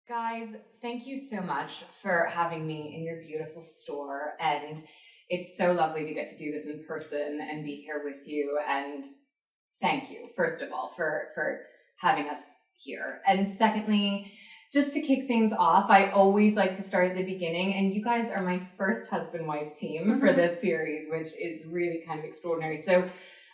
Guys, thank you so much for having me in your beautiful store. And it's so lovely to get to do this in person and be here with you. And thank you, first of all, for having us here. And secondly, just to kick things off, I always like to start at the beginning. And you guys are my first husband-wife team for this series, which is really kind of extraordinary. So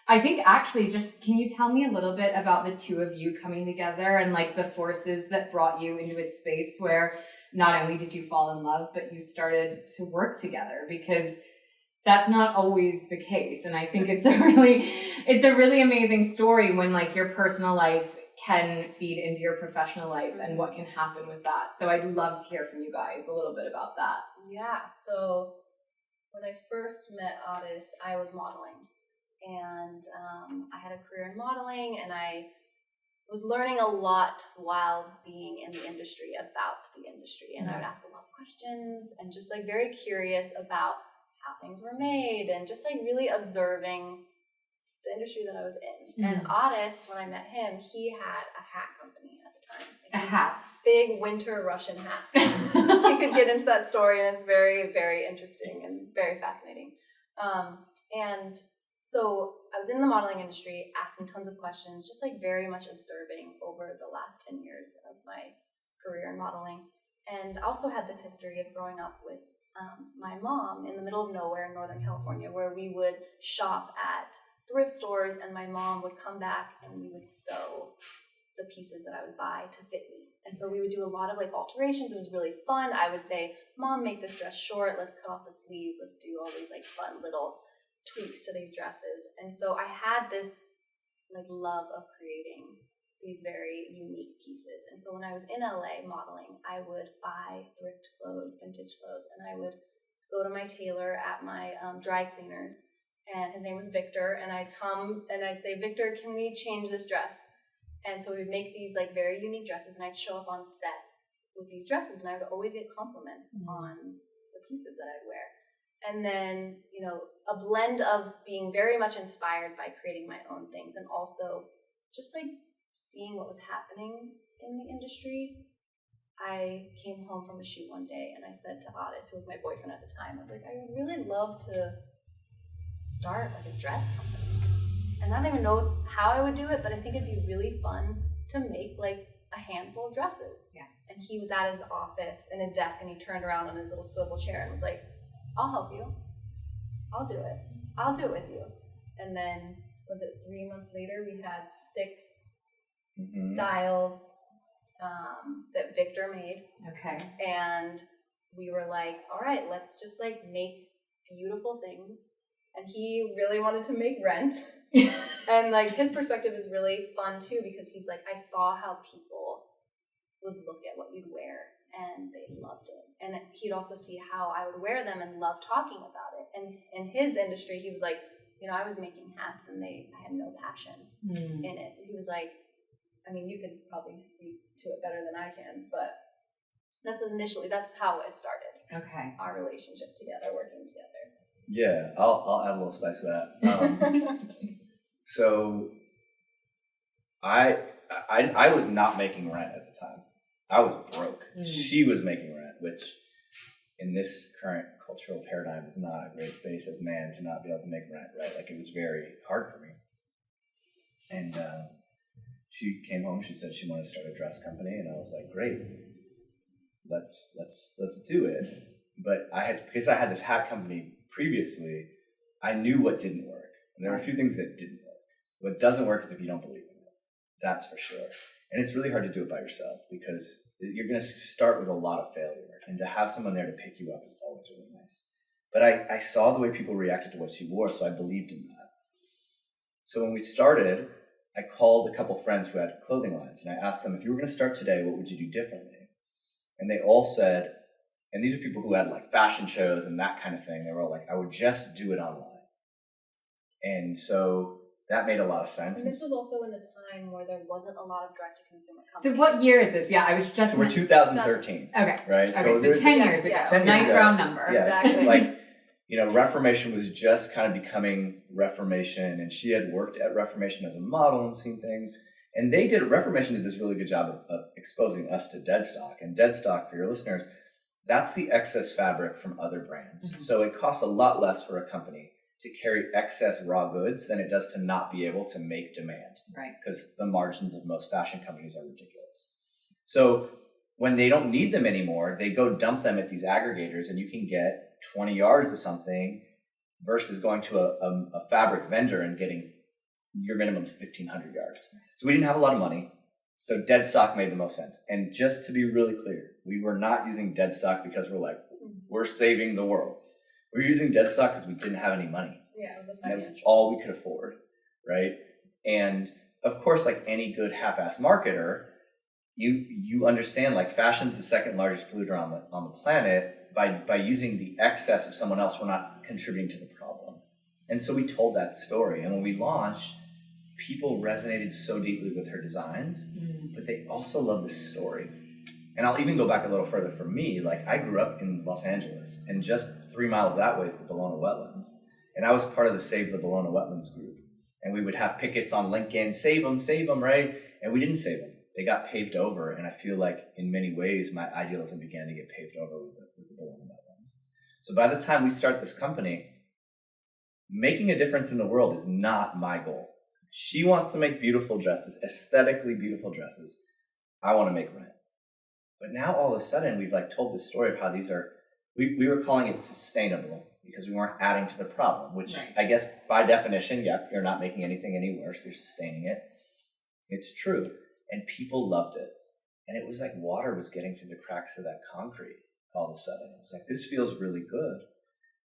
I think actually can you tell me a little bit about the two of you coming together and like the forces that brought you into a space where not only did you fall in love, but you started to work together, because that's not always the case. And I think it's a really amazing story when like your personal life can feed into your professional life and what can happen with that. So I'd love to hear from you guys a little bit about that. Yeah, so when I first met Aras, I was modeling. And I had a career in modeling, and I was learning a lot while being in the industry about the industry. And I would ask a lot of questions and just like very curious about how things were made and just like really observing the industry that I was in. And Aras, when I met him, he had a hat company at the time. A hat? Big winter Russian hat. He could get into that story, and it's very, very interesting and very fascinating. And so I was in the modeling industry, asking tons of questions, just like very much observing over the last 10 years of my career in modeling. And also had this history of growing up with my mom in the middle of nowhere in Northern California, where we would shop at thrift stores, and my mom would come back and we would sew the pieces that I would buy to fit me. And so we would do a lot of like alterations. It was really fun. I would say, Mom, make this dress short. Let's cut off the sleeves. Let's do all these like fun little tweaks to these dresses. And so I had this like love of creating these very unique pieces. And so when I was in LA modeling, I would buy thrift clothes, vintage clothes, and I would go to my tailor at my dry cleaners, and his name was Victor, and I'd come and I'd say, Victor, can we change this dress? And so we would make these like very unique dresses, and I'd show up on set with these dresses, and I would always get compliments on the pieces that I'd wear. And then, you know, a blend of being very much inspired by creating my own things, and also just like seeing what was happening in the industry. I came home from a shoot one day, and I said to Aras, who was my boyfriend at the time, I was like, I would really love to start like a dress company. And I don't even know how I would do it, but I think it'd be really fun to make like a handful of dresses. Yeah. And he was at his office in his desk, and he turned around on his little swivel chair and was like, I'll help you. I'll do it. I'll do it with you. And then, was it 3 months later, we had 6 styles that Victor made. Okay. And we were like, all right, let's just like make beautiful things. And he really wanted to make rent. And like his perspective is really fun too, because he's like, I saw how people would look at what you'd wear and they loved it. And he'd also see how I would wear them and love talking about it. And in his industry, he was like, you know, I was making hats and I had no passion in it. So he was like, I mean, you could probably speak to it better than I can, but that's how it started. Okay. Our relationship together, working together. Yeah, I'll add a little spice to that. So I was not making rent at the time. I was broke. She was making rent, which in this current cultural paradigm is not a great space as a man to not be able to make rent, right? Like it was very hard for me. And she came home, she said she wanted to start a dress company, and I was like, great, let's do it. But because I had this hat company previously, I knew what didn't work. And there were a few things that didn't work. What doesn't work is if you don't believe in it. That's for sure. And it's really hard to do it by yourself because you're going to start with a lot of failure. And to have someone there to pick you up is always really nice. But I saw the way people reacted to what she wore, so I believed in that. So when we started, I called a couple friends who had clothing lines, and I asked them, if you were going to start today, what would you do differently? And they all said, and these are people who had like fashion shows and that kind of thing. They were all like, I would just do it online. And so that made a lot of sense. And this was also in a time where there wasn't a lot of direct-to-consumer companies. So what year is this? Yeah, I was just... So we're 2013. Okay. Right? Okay, so 10 years ago. 10 nice years round number. Yeah, exactly. Like, you know, Reformation was just kind of becoming Reformation, and she had worked at Reformation as a model and seen things. And Reformation did this really good job of exposing us to deadstock. And deadstock, for your listeners, that's the excess fabric from other brands. Mm-hmm. So it costs a lot less for a company to carry excess raw goods than it does to not be able to make demand. Right. Because the margins of most fashion companies are ridiculous. So when they don't need them anymore, they go dump them at these aggregators, and you can get 20 yards of something versus going to a fabric vendor and getting your minimum is 1,500 yards. So we didn't have a lot of money. So dead stock made the most sense. And just to be really clear, we were not using dead stock because we're saving the world. We're using dead stock because we didn't have any money. Yeah, it was a And financial. it was all we could afford, right? And of course, like any good half-ass marketer, you understand like fashion's the second largest polluter on the planet. By using the excess of someone else, we're not contributing to the problem. And so we told that story. And when we launched, people resonated so deeply with her designs, but they also love this story. And I'll even go back a little further for me. Like, I grew up in Los Angeles, and just 3 miles that way is the Bologna Wetlands. And I was part of the Save the Bologna Wetlands group. And we would have pickets on Lincoln, save them, right? And we didn't save them. They got paved over. And I feel like in many ways, my idealism began to get paved over with the Bologna Wetlands. So by the time we start this company, making a difference in the world is not my goal. She wants to make beautiful dresses, aesthetically beautiful dresses. I want to make rent. But now all of a sudden, we've like told this story of how these are, we were calling it sustainable because we weren't adding to the problem, which right. I guess by definition, yep, you're not making anything any worse. You're sustaining it. It's true. And people loved it. And it was like water was getting through the cracks of that concrete all of a sudden. It was like, this feels really good.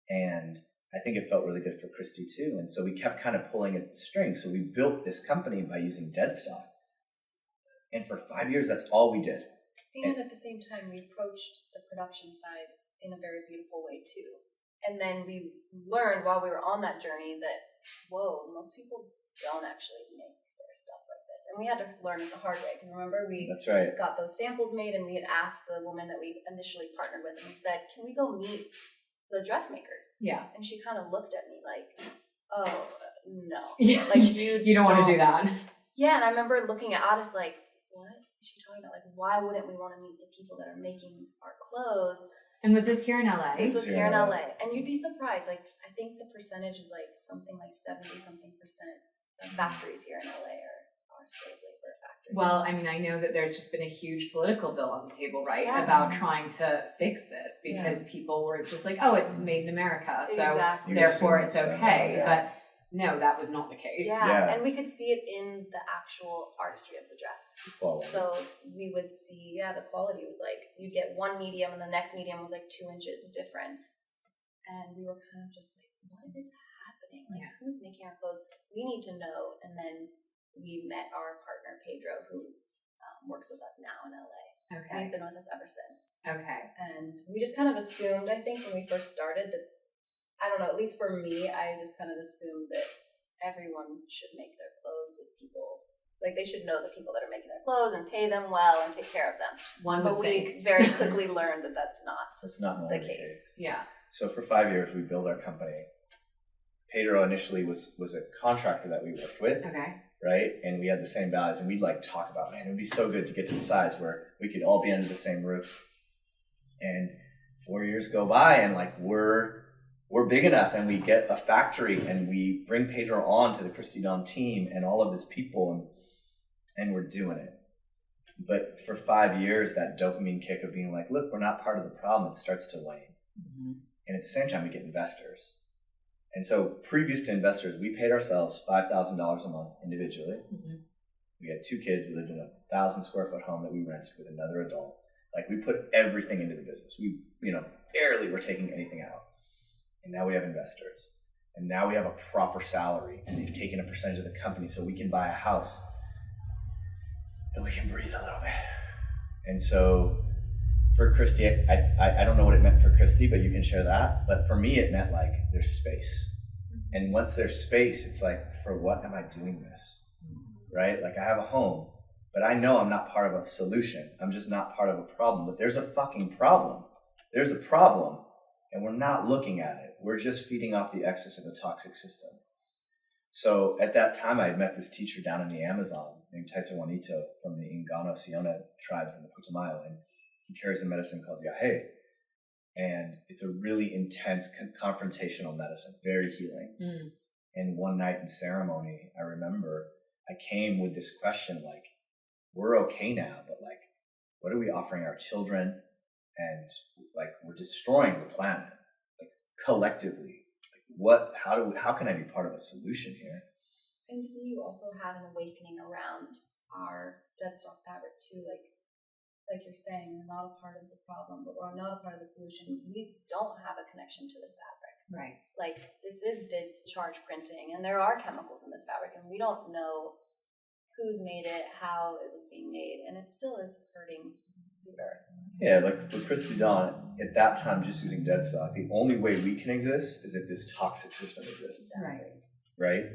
And I think it felt really good for Christy too. And so we kept kind of pulling at the string. So we built this company by using dead stock. And for 5 years, that's all we did. And at the same time, we approached the production side in a very beautiful way too. And then we learned while we were on that journey that, whoa, most people don't actually make their stuff like this. And we had to learn it the hard way. Because remember, we That's right. got those samples made, and we had asked the woman that we initially partnered with, and we said, can we go meet the dressmakers? Yeah. And she kind of looked at me like, oh, no. Yeah. Like, you don't want to do that. Yeah, and I remember looking at Addis like, what is she talking about? Like, why wouldn't we want to meet the people that are making our clothes? And was this here in LA? This was here in LA. And you'd be surprised. Like, I think the percentage is like something like 70-something% of factories here in LA are slave labor factories. Well, I mean, I know that there's just been a huge political bill on the table, right? Yeah. About trying to fix this because people were just like, oh, it's made in America. So exactly. therefore it's okay. Yeah. But no, that was not the case. Yeah. And we could see it in the actual artistry of the dress. Quality. So we would see, the quality was like, you'd get one medium and the next medium was like 2 inches difference. And we were kind of just like, what is happening? Like, who's making our clothes? We need to know. And then we met our partner, Pedro, who works with us now in LA. Okay. And he's been with us ever since. Okay. And we just kind of assumed, I think, when we first started that, I don't know, at least for me, I just kind of assumed that everyone should make their clothes with people. Like, they should know the people that are making their clothes and pay them well and take care of them. But we very quickly learned that that's not the case. Yeah. So for 5 years, we built our company. Pedro initially was a contractor that we worked with. Okay. Right? And we had the same values, and we'd like talk about, man, it'd be so good to get to the size where we could all be under the same roof. And 4 years go by, and like we're big enough, and we get a factory, and we bring Pedro on to the Christy Dawn team and all of his people, and we're doing it. But for 5 years, that dopamine kick of being like, look, we're not part of the problem, it starts to wane. Mm-hmm. And at the same time, we get investors. And so previous to investors, we paid ourselves $5,000 a month individually. Mm-hmm. We had 2 kids. We lived in a 1,000 square foot home that we rented with another adult. Like, we put everything into the business. We, barely were taking anything out. And now we have investors. And now we have a proper salary. And they've taken a percentage of the company so we can buy a house. And we can breathe a little bit. And so for Christy, I don't know what it meant for Christy, but you can share that. But for me, it meant like there's space. And once there's space, it's like, for what am I doing this? Right? Like, I have a home, but I know I'm not part of a solution. I'm just not part of a problem. But there's a fucking problem. There's a problem, and we're not looking at it. We're just feeding off the excess of a toxic system. So at that time, I had met this teacher down in the Amazon, named Taito Juanito from the Ingano Siona tribes in the Putumayo, and he carries a medicine called Yahe. And it's a really intense confrontational medicine, very healing. And one night in ceremony, I remember I came with this question, like, we're okay now, but like, what are we offering our children? And like, we're destroying the planet, like collectively. Like, how can I be part of a solution here? And you also had an awakening around our deadstock fabric too, like you're saying, we're not a part of the problem, but we're not a part of the solution. We don't have a connection to this fabric. Right. Like, this is discharge printing, and there are chemicals in this fabric, and we don't know who's made it, how it was being made, and it still is hurting the earth. Yeah, like for Christy Dawn, at that time, just using deadstock, the only way we can exist is if this toxic system exists. Right?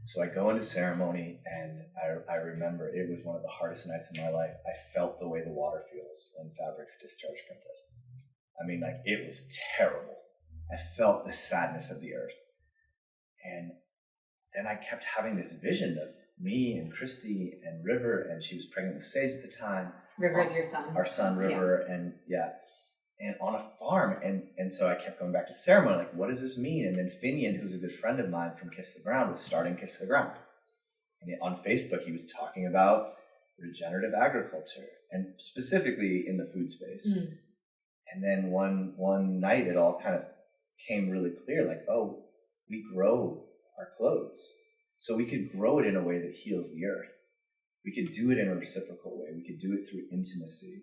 So I go into ceremony, and I remember it was one of the hardest nights of my life. I felt the way the water feels when fabric's discharge printed. I mean, like, it was terrible. I felt the sadness of the earth. And then I kept having this vision of me and Christy and River, and she was pregnant with Sage at the time. River is your son. Our son, River, and on a farm. And so I kept going back to ceremony, like, what does this mean? And then Finian, who's a good friend of mine from Kiss the Ground, was starting Kiss the Ground. And on Facebook, he was talking about regenerative agriculture, and specifically in the food space. And then one night, it all kind of came really clear, like, oh, we grow our clothes. So we could grow it in a way that heals the earth. We could do it in a reciprocal way. We could do it through intimacy.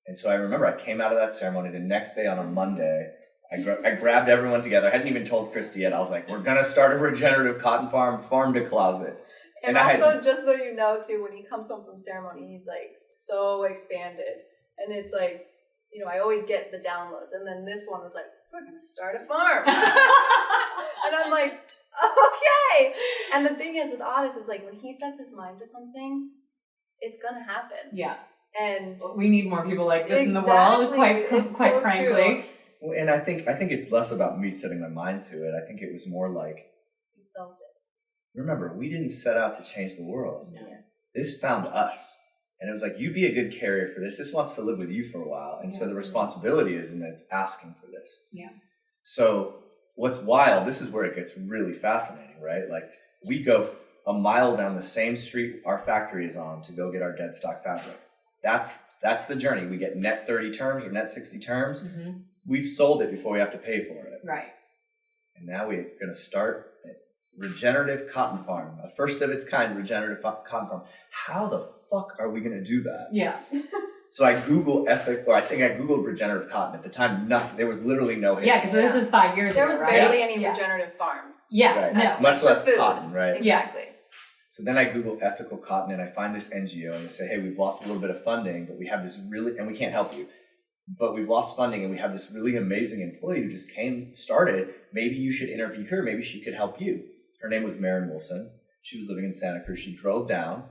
And so I remember I came out of that ceremony the next day on a Monday. I grabbed everyone together. I hadn't even told Christy yet. I was like, we're going to start a regenerative cotton farm to closet. And also, just so you know, too, when he comes home from ceremony, he's like so expanded. And it's like, you know, I always get the downloads. And then this one was like, we're going to start a farm. And I'm like, okay. And the thing is with Otis is like, when he sets his mind to something, it's going to happen. Yeah. And we need more people like this in the world, quite so frankly. True. Well, and I think it's less about me setting my mind to it. I think it was more like, you felt it. Remember, we didn't set out to change the world. No. This found us. And it was like, you be a good carrier for this. This wants to live with you for a while. And so the responsibility is in it's asking for this. Yeah. So what's wild, this is where it gets really fascinating, right? Like, we go a mile down the same street our factory is on to go get our dead stock fabric. That's the journey. We get net 30 terms or net 60 terms. Mm-hmm. We've sold it before we have to pay for it. Right. And now we're going to start a regenerative cotton farm, a first of its kind regenerative cotton farm. How the fuck are we going to do that? Yeah. So I Googled I think I Googled regenerative cotton. At the time, nothing. There was literally no hits. Yeah, because this is 5 years ago, right? There was barely any regenerative farms. Yeah, right. no. Much less cotton, right? Exactly. So then I Google ethical cotton, and I find this NGO, and they say, hey, we've lost a little bit of funding, but we have this and we can't help you. But we've lost funding, and we have this really amazing employee who just started. Maybe you should interview her. Maybe she could help you. Her name was Maren Wilson. She was living in Santa Cruz. She drove down.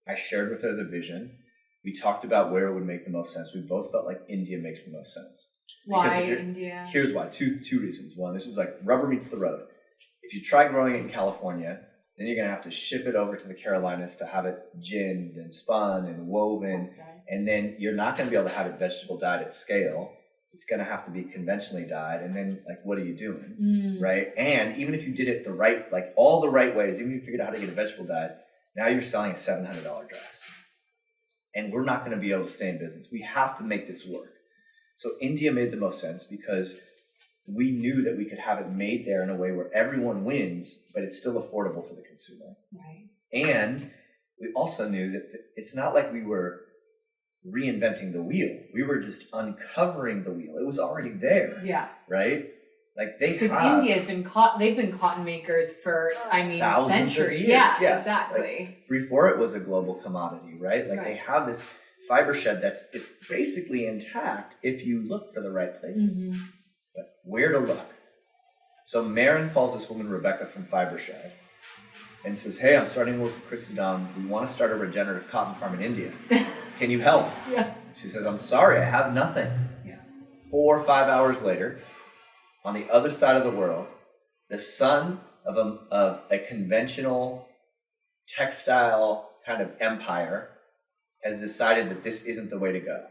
I shared with her the vision. We talked about where it would make the most sense. We both felt like India makes the most sense. Why India? Here's why. Two reasons. One, this is like rubber meets the road. If you try growing it in California, then you're going to have to ship it over to the Carolinas to have it ginned and spun and woven. And then you're not going to be able to have it vegetable dyed at scale. It's going to have to be conventionally dyed. And then, like, what are you doing? Right? And even if you did it all the right ways, even if you figured out how to get a vegetable dyed, now you're selling a $700 dress. And we're not going to be able to stay in business. We have to make this work. So India made the most sense because we knew that we could have it made there in a way where everyone wins, but it's still affordable to the consumer. Right. And we also knew that it's not like we were reinventing the wheel. We were just uncovering the wheel. It was already there. Yeah. Right? Like India's been they've been cotton makers for, centuries. Yeah, yes. Exactly. Like, before it was a global commodity, right? Like they have this fiber shed it's basically intact if you look for the right places. Mm-hmm. But where to look? So Maren calls this woman Rebecca from Fiber Shed and says, hey, I'm starting to work with Christy Dawn. We want to start a regenerative cotton farm in India. Can you help? Yeah. She says, I'm sorry, I have nothing. Yeah. 4 or 5 hours later, on the other side of the world, the son of a conventional textile kind of empire has decided that this isn't the way to go.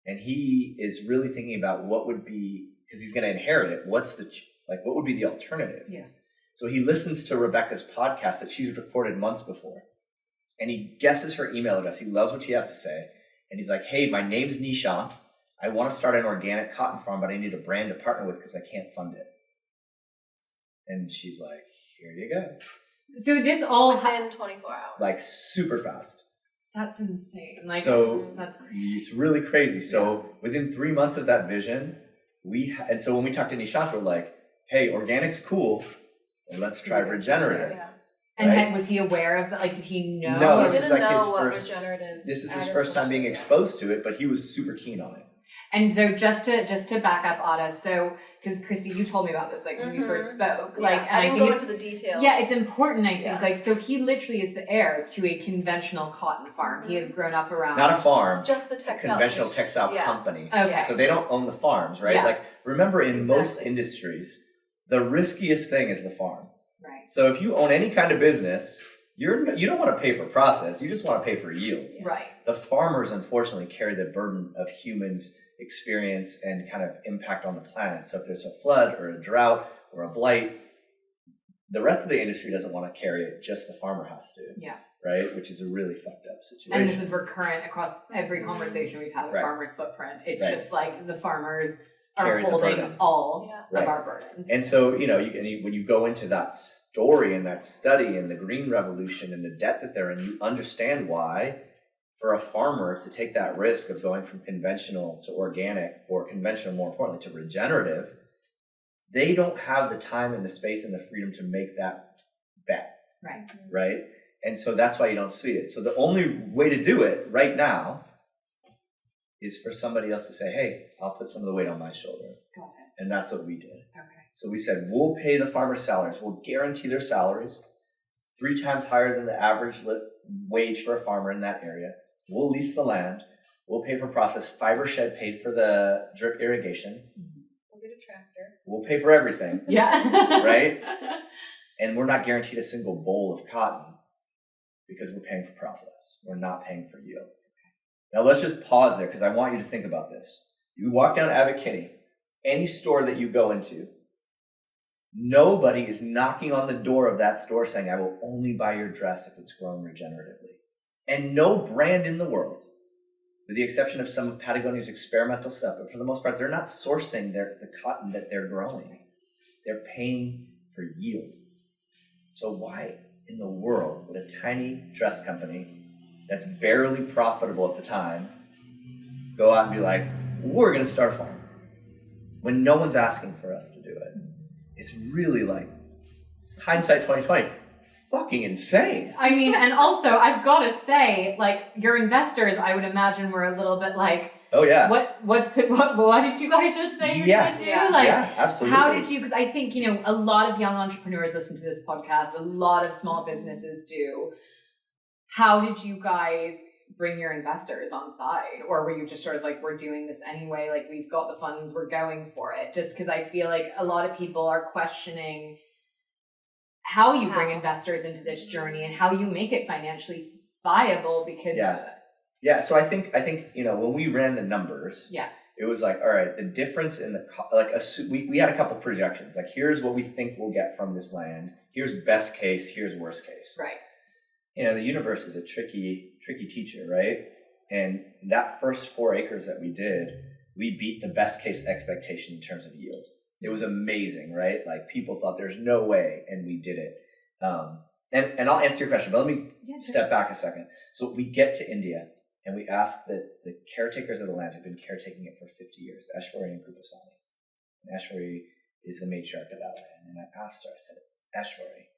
And he is really thinking about what would be, because he's going to inherit it, what would be the alternative? Yeah. So he listens to Rebecca's podcast that she's recorded months before. And he guesses her email address. He loves what she has to say. And he's like, hey, my name's Nishan. I want to start an organic cotton farm, but I need a brand to partner with because I can't fund it. And she's like, here you go. So this all within 24 hours. Like super fast. That's insane. Like, so that's crazy. It's really crazy. So within 3 months of that vision, and so when we talked to Nishan, we're like, hey, organic's cool. Well, let's try regenerative. Yeah. And right? was he aware of that? Like, did he know? No, He this is didn't like know his what first. regenerative. This is his first time being exposed to it, but he was super keen on it. And so just to back up Aras, so because Christy, you told me about this like when we first spoke, like, and I didn't think go into the details. Yeah, it's important. I think Yeah. like so he literally is the heir to a conventional cotton farm. He has grown up around Not a farm, just the textile. conventional textile company. Okay. So they don't own the farms, right? Yeah. Like remember, in most Exactly. industries, the riskiest thing is the farm. Right. So if you own any kind of business, you don't want to pay for process. You just want to pay for yield. Right. The farmers, unfortunately, carry the burden of humans' experience and kind of impact on the planet. So if there's a flood or a drought or a blight, the rest of the industry doesn't want to carry it. Just the farmer has to. Yeah. Right? Which is a really fucked up situation. And this is recurrent across every conversation we've had with Right. Farmers Footprint. It's Right. just like the farmers are Carry the holding burden. all Yeah. of our burdens. And so, when you go into that story and that study and the Green Revolution and the debt that they're in, you understand why, for a farmer to take that risk of going from conventional to organic, or conventional, more importantly, to regenerative, they don't have the time and the space and the freedom to make that bet. Right. Right? And so that's why you don't see it. So the only way to do it right now is for somebody else to say, hey, I'll put some of the weight on my shoulder. Got it. And that's what we did. Okay. So we said, we'll pay the farmers' salaries. We'll guarantee their salaries 3 times higher than the average wage for a farmer in that area. We'll lease the land. We'll pay for process. Fiber Shed paid for the drip irrigation. We'll get a tractor. We'll pay for everything. Yeah. Right? And we're not guaranteed a single boll of cotton because we're paying for process. We're not paying for yield. Now let's just pause there because I want you to think about this. You walk down Abbot Kinney, any store that you go into, nobody is knocking on the door of that store saying, I will only buy your dress if it's grown regeneratively. And no brand in the world, with the exception of some of Patagonia's experimental stuff, but for the most part, they're not sourcing the cotton that they're growing. They're paying for yield. So why in the world would a tiny dress company that's barely profitable at the time go out and be like, we're going to start a farm when no one's asking for us to do it? It's really like hindsight 2020, fucking insane. I mean, and also I've got to say, like, your investors, I would imagine, were a little bit like, oh yeah, what did you guys just say you're Yeah. gonna do? Yeah. Like, yeah, absolutely. how did you? Because I think a lot of young entrepreneurs listen to this podcast. A lot of small businesses do. How did you guys bring your investors on side, or were you just sort of like, we're doing this anyway? Like, we've got the funds, we're going for it. Just because I feel like a lot of people are questioning how you bring investors into this journey and how you make it financially viable. Because Yeah, so I think when we ran the numbers, it was like, all right, the difference in we had a couple projections. Like, here's what we think we'll get from this land. Here's best case. Here's worst case. right. The universe is a tricky teacher, right? And that first 4 acres that we did, we beat the best case expectation in terms of yield. It was amazing, right? Like, people thought there's no way, and we did it. And I'll answer your question, but let me step back a second. So we get to India, and we ask that the caretakers of the land have been caretaking it for 50 years, Ashwari and Kupasani. And Ashwari is the matriarch of that land. And I asked her, I said, Ashwari,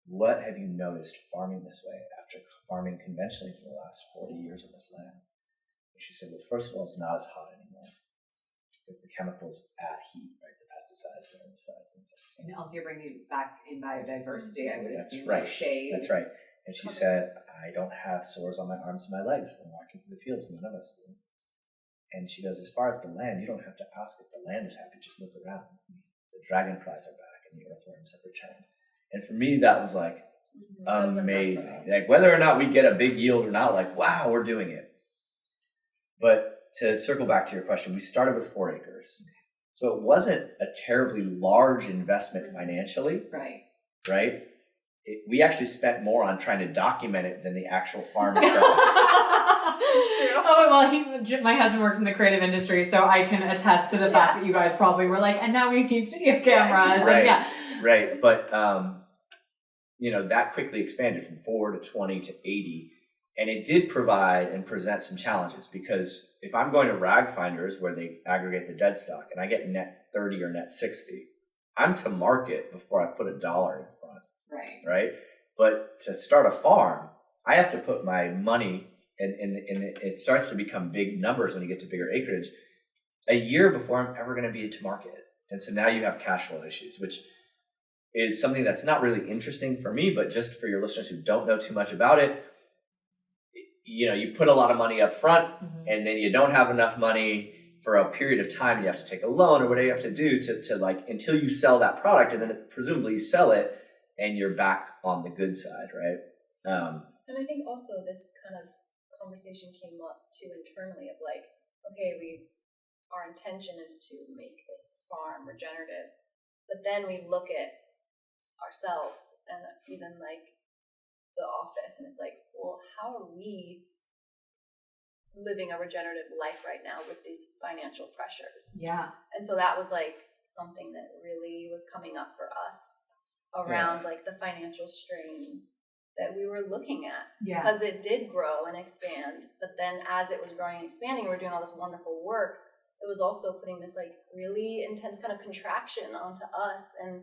what have you noticed farming this way after farming conventionally for the last 40 years on this land? And she said, well, first of all, it's not as hot anymore because the chemicals add heat, right? The pesticides, the herbicides, and insecticides. And also, you're bringing back in biodiversity. I would assume, right. like shade. That's right. And she said, I don't have sores on my arms and my legs when walking through the fields. None of us do. And she goes, as far as the land, you don't have to ask if the land is happy. Just look around. The dragonflies are back and the earthworms have returned. And for me, that was like, amazing. Like whether or not we get a big yield or not, like, wow, we're doing it. But to circle back to your question, we started with 4 acres. So it wasn't a terribly large investment financially, right? We actually spent more on trying to document it than the actual farm itself. It's true. Oh, well, my husband works in the creative industry, so I can attest to the fact that you guys probably were like, and now we need video cameras. Right, right. But, that quickly expanded from 4 to 20 to 80. And it did provide and present some challenges, because if I'm going to rag finders where they aggregate the dead stock and I get net 30 or net 60, I'm to market before I put $1 in front. Right. But to start a farm, I have to put my money, and it starts to become big numbers when you get to bigger acreage, a year before I'm ever going to be to market. And so now you have cash flow issues, which is something that's not really interesting for me, but just for your listeners who don't know too much about it, you put a lot of money up front, and then you don't have enough money for a period of time. You have to take a loan or whatever you have to do to like, until you sell that product, and then presumably you sell it and you're back on the good side, right? And I think also this kind of conversation came up too internally of like, okay, our intention is to make this farm regenerative, but then we look at ourselves and even like the office, and it's like, well, how are we living a regenerative life right now with these financial pressures? And so that was like something that really was coming up for us around like the financial strain that we were looking at, because it did grow and expand, but then as it was growing and expanding, we were doing all this wonderful work, it was also putting this like really intense kind of contraction onto us, and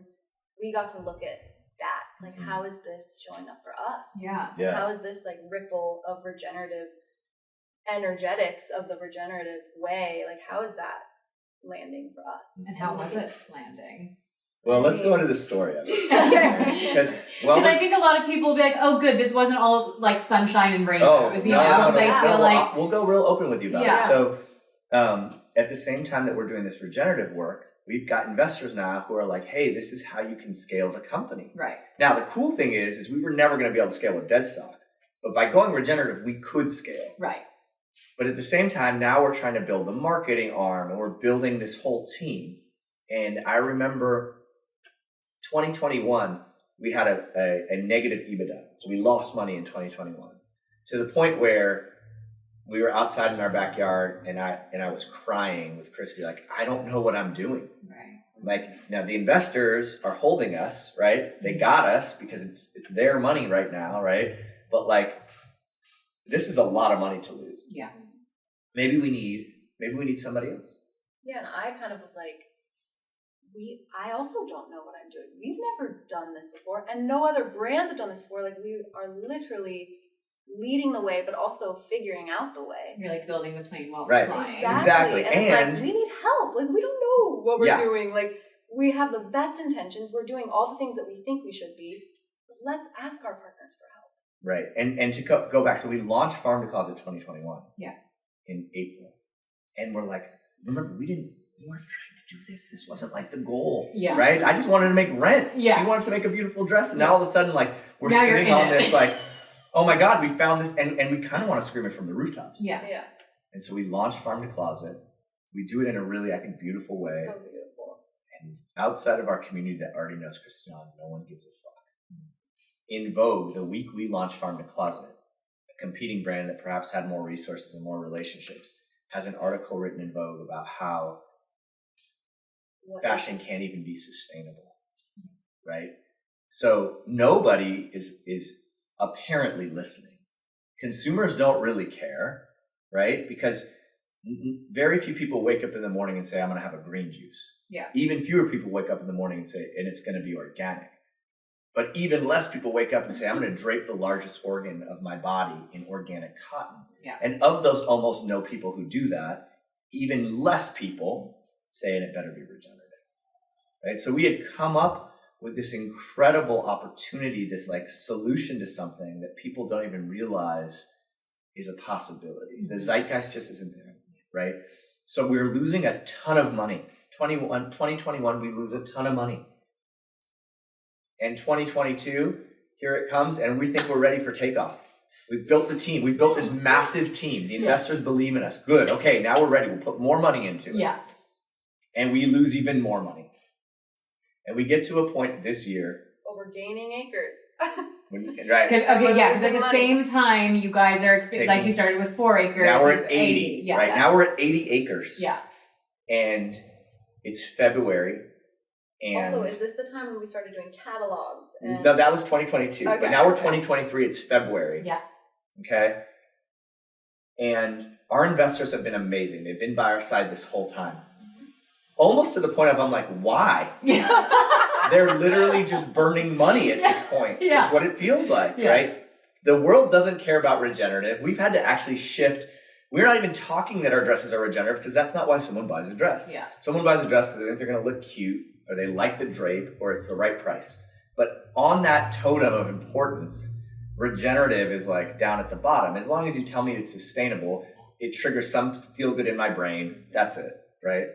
we got to look at that, like, how is this showing up for us? How is this like ripple of regenerative energetics of the regenerative way, like how is that landing for us? And how was it landing? Well, let's go into the story of it. Because I think a lot of people will be like, oh, good, this wasn't all like sunshine and rainbows, No. We'll go real open with you about it. So at the same time that we're doing this regenerative work, we've got investors now who are like, hey, this is how you can scale the company. Now, the cool thing is we were never going to be able to scale with dead stock. But by going regenerative, we could scale. But at the same time, now we're trying to build the marketing arm, and we're building this whole team. And I remember 2021, we had a negative EBITDA. So we lost money in 2021 to the point where we were outside in our backyard, and I was crying with Christy, like, I don't know what I'm doing. Like, now the investors are holding us, right? They got us because it's their money right now, right? But like, this is a lot of money to lose. Maybe we need somebody else. And I kind of was like, I also don't know what I'm doing. We've never done this before, and no other brands have done this before. Like, we are literally leading the way, but also figuring out the way. You're like building the plane while flying. Exactly. And it's like, we need help. Like, we don't know what we're doing. Like, we have the best intentions. We're doing all the things that we think we should be. But let's ask our partners for help. Right. And to go back, so we launched Farm to Closet 2021. In April. And we're like, remember, we weren't trying to do this. This wasn't like the goal. Right? I just wanted to make rent. She wanted to make a beautiful dress. And now all of a sudden, like, we're sitting on this, like, oh my God, we found this. And we kind of want to scream it from the rooftops. And so we launched Farm to Closet. We do it in a really, I think, beautiful way. So beautiful. And outside of our community that already knows Christy Dawn, no one gives a fuck. In Vogue, the week we launched Farm to Closet, a competing brand that perhaps had more resources and more relationships, has an article written in Vogue about how fashion can't even be sustainable, right? So nobody is apparently listening. Consumers don't really care, right? Because very few people wake up in the morning and say, I'm going to have a green juice. Even fewer people wake up in the morning and say, and it's going to be organic. But even less people wake up and say, I'm going to drape the largest organ of my body in organic cotton. And of those almost no people who do that, even less people say, and it better be regenerative. Right? So we had come up with this incredible opportunity, this like solution to something that people don't even realize is a possibility. The zeitgeist just isn't there, right? So we're losing a ton of money. 2021, we lose a ton of money. And 2022, here it comes, and we think we're ready for takeoff. We've built the team. We've built this massive team. The investors believe in us. Good. Okay, now we're ready. We'll put more money into it. Yeah. And we lose even more money. And we get to a point this year. But we're gaining acres. Right. Because at the same time, you guys are, like you started with 4 acres. Now we're at 80. Yeah. Right. Now we're at 80 acres. Yeah. And it's February. And also, is this the time when we started doing catalogs? And... No, that was 2022. Okay, but now we're 2023. It's February. Yeah. Okay. And our investors have been amazing. They've been by our side this whole time. Almost to the point of I'm like, why? They're literally just burning money at this point. Yeah. Is what it feels like, right? The world doesn't care about regenerative. We've had to actually shift. We're not even talking that our dresses are regenerative because that's not why someone buys a dress. Yeah. Someone buys a dress because they think they're going to look cute or they like the drape or it's the right price. But on that totem of importance, regenerative is like down at the bottom. As long as you tell me it's sustainable, it triggers some feel good in my brain. That's it, right?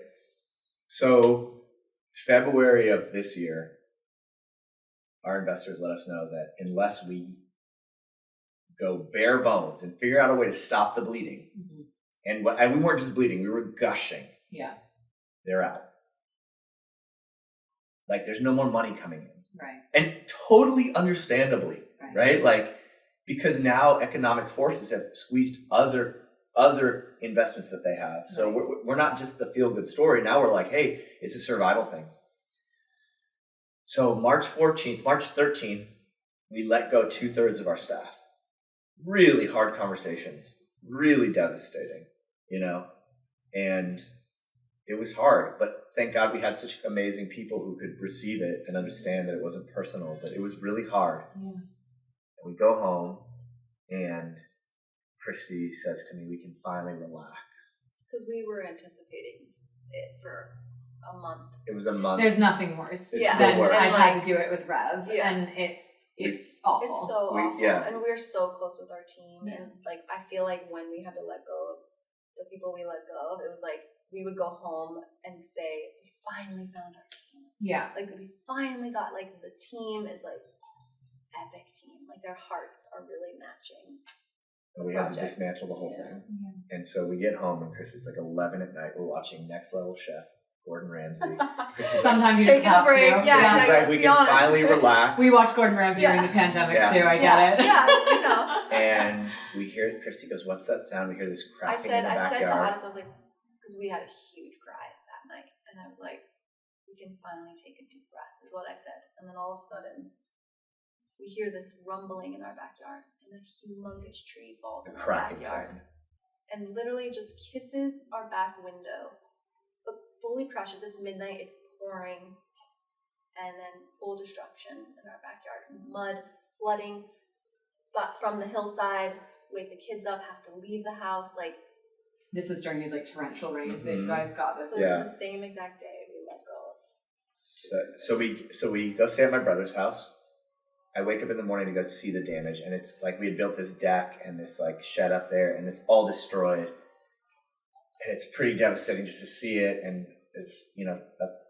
So February of this year, our investors let us know that unless we go bare bones and figure out a way to stop the bleeding, and we weren't just bleeding, we were gushing. Yeah. They're out. Like there's no more money coming in. Right. And totally understandably, right? Like, because now economic forces have squeezed other investments that they have. So we're not just the feel-good story. Now we're like, hey, it's a survival thing. So March 13th, we let go 2/3 of our staff. Really hard conversations, really devastating, and it was hard, but thank God we had such amazing people who could receive it and understand that it wasn't personal, but it was really hard. Yeah. And we go home and Christy says to me, we can finally relax. Because we were anticipating it for a month. It was a month. There's nothing worse than worst. I've had to do it with Rev. Yeah. And it's awful. It's so awful. Yeah. And we're so close with our team. Yeah. And I feel like when we had to let go of the people we let go of, it was like we would go home and say, we finally found our team. Yeah. We finally got, the team is epic team. Their hearts are really matching. And we had to dismantle the whole thing. Yeah. And so we get home and Chris, it's 11 at night. We're watching Next Level Chef, Gordon Ramsay. Sometimes you just have a break. to. Yeah, exactly. We can finally relax. We watched Gordon Ramsay during the pandemic too. I get it. Yeah, And we hear, Christy goes, what's that sound? We hear this cracking in the backyard. I said to Addis, I was like, because we had a huge cry that night. And I was like, we can finally take a deep breath, is what I said. And then all of a sudden, we hear this rumbling in our backyard, and a humongous tree falls in our backyard. And literally just kisses our back window, but fully crushes. It's midnight, it's pouring, and then full destruction in our backyard. Mud, flooding, but from the hillside, wake the kids up, have to leave the house. This was during these torrential rains that you guys got this. So this was the same exact day we let go of. So we go stay at my brother's house. I wake up in the morning to go see the damage, and it's we had built this deck and this shed up there, and it's all destroyed. And it's pretty devastating just to see it, and it's a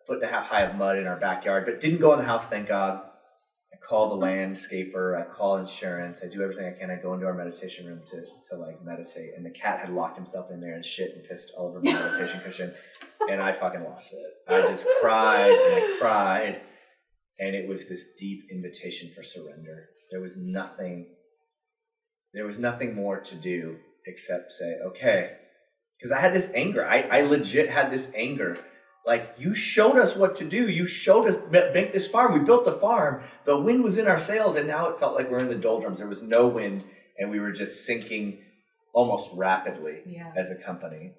foot and a half high of mud in our backyard, but didn't go in the house, thank God. I call the landscaper, I call insurance, I do everything I can. I go into our meditation room to meditate, and the cat had locked himself in there and shit and pissed all over my meditation cushion, and I fucking lost it. I just cried and I cried. And it was this deep invitation for surrender. There was nothing more to do except say, okay. Because I had this anger. I legit had this anger. You showed us what to do. You showed us make this farm. We built the farm. The wind was in our sails, and now it felt like we're in the doldrums. There was no wind, and we were just sinking almost rapidly as a company.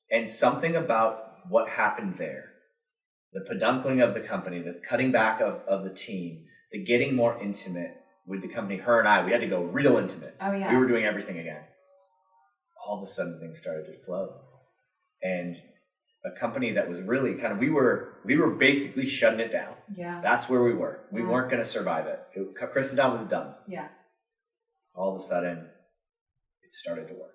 And something about what happened there, the peduncling of the company, the cutting back of the team, the getting more intimate with the company, her and I, we had to go real intimate. Oh, yeah. We were doing everything again. All of a sudden, things started to flow. And a company that was really we were basically shutting it down. Yeah. That's where we were. We weren't going to survive it. Christy Dawn was done. Yeah. All of a sudden, it started to work.